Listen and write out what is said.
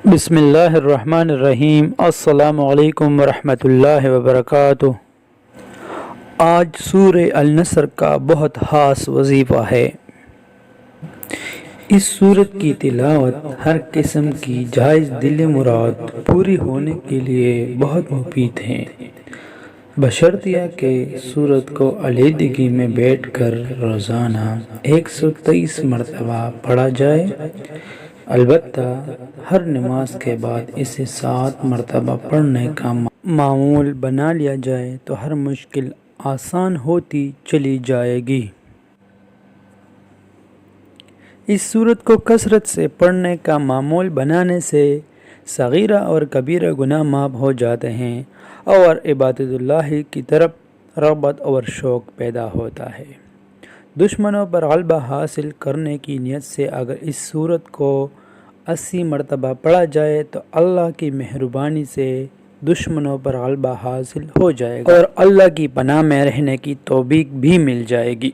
بسم اللہ الرحمن الرحیم۔ السلام علیکم ورحمۃ اللہ وبرکاتہ۔ آج سورہ النصر کا بہت خاص وظیفہ ہے۔ اس سورت کی تلاوت ہر قسم کی جائز دل مراد پوری ہونے کے لیے بہت مفید ہے، بشرطیہ کہ سورت کو علیحدگی میں بیٹھ کر روزانہ 123 مرتبہ پڑھا جائے۔ البتہ ہر نماز کے بعد اسے 7 مرتبہ پڑھنے کا معمول بنا لیا جائے تو ہر مشکل آسان ہوتی چلی جائے گی۔ اس سورت کو کثرت سے پڑھنے کا معمول بنانے سے صغیرہ اور کبیرہ گناہ معاف ہو جاتے ہیں اور عبادت اللہ کی طرف رغبت اور شوق پیدا ہوتا ہے۔ دشمنوں پر غلبہ حاصل کرنے کی نیت سے اگر اس سورت کو 80 مرتبہ پڑھا جائے تو اللہ کی مہربانی سے دشمنوں پر غلبہ حاصل ہو جائے گا اور اللہ کی پناہ میں رہنے کی توفیق بھی مل جائے گی۔